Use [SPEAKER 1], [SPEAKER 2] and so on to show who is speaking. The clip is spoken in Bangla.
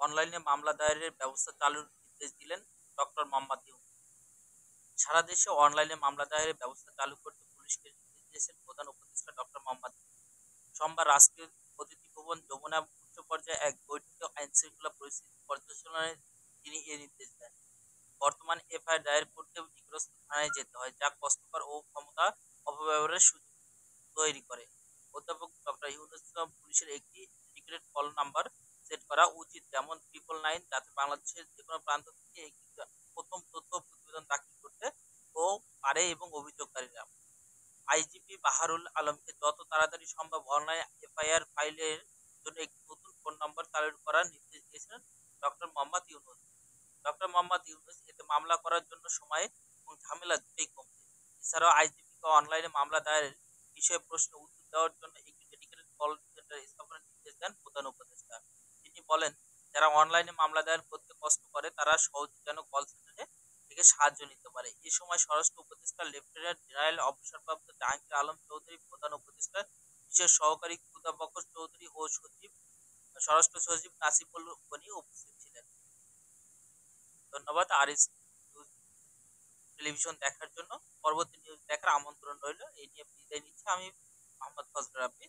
[SPEAKER 1] অনলাইনে মামলা দায়েরের ব্যবস্থা চালুর নির্দেশ দিলেন ডক্টর মোহাম্মদ ইউনূস। সারা দেশে অনলাইনে মামলা দায়েরের ব্যবস্থা চালু করতে পুলিশকে নির্দেশ দিয়েছেন প্রধান উপদেষ্টা ডক্টর মোহাম্মদ ইউনূস। সোমবার রাষ্ট্রীয় অতিথি ভবন যমুনা উচ্চ পর্যায়ে এক বৈঠকে আইন শৃঙ্খলা পরিস্থিতি পর্যালোচনায় তিনি এ নির্দেশ দেন। বর্তমান এফআইআর দায়ের করতেও নিকটস্থ থানায় যেতে হয়, যা কষ্টকর ও ক্ষমতা অপব্যবহারের সুযোগ তৈরি করে। অধ্যাপক ডক্টর ইউনূস পুলিশের একটি ডেডিকেটেড কল নাম্বার সেট করা উচিত, যেমন 999, যাতে বাংলাদেশের যেকোনো প্রান্ত থেকে একটি প্রথম তথ্য প্রতিবেদন দাখিল করতে ও পারে এবং অভিযোগকারীরা আইজিপি বাহারুল আলমকে যত তাড়াতাড়ি সম্ভব অনলাইন এফআইআর ফাইলের জন্য একটি নতুন ফোন নম্বর চালু করার নির্দেশ দিয়েছেন ডক্টর মোহাম্মদ ইউনূস। ডক্টর মোহাম্মদ ইউনূস এতে মামলা করার জন্য সময় এবং ঝামেলা দুটোই কমছে। এছাড়াও আইজিপিকে অনলাইনে মামলা দায়েরের বিষয়ে প্রশ্নের উত্তর দেওয়ার জন্য একটি ডেডিকেটেড কল সেন্টার স্থাপনের নির্দেশ দেন প্রধান উপদেষ্টা। তিনি বলেন, যারা অনলাইনে মামলা দায়ের করতে কষ্ট করে তারা সহজে যেন কল সেন্টারে থেকে সাহায্য নিতে পারে। এ সময় স্বরাষ্ট্র উপদেষ্টা লেফটেন্যান্ট জেনারেল অবসরপ্রাপ্ত জাহাঙ্গীর আলম চৌধুরী, প্রধান উপদেষ্টা বিশেষ সহকারী খুদা বকর চৌধুরী ও স্বরাষ্ট্র সচিব নাসিবুল গনি উপস্থিত ছিলেন। ধন্যবাদ। টেলিভিশন দেখার জন্য পরবর্তী নিউজ দেখার আমন্ত্রণ রইল। এই নিয়ে বিদায় নিচ্ছি আমি, মোহাম্মদ ফজল রাব্বি।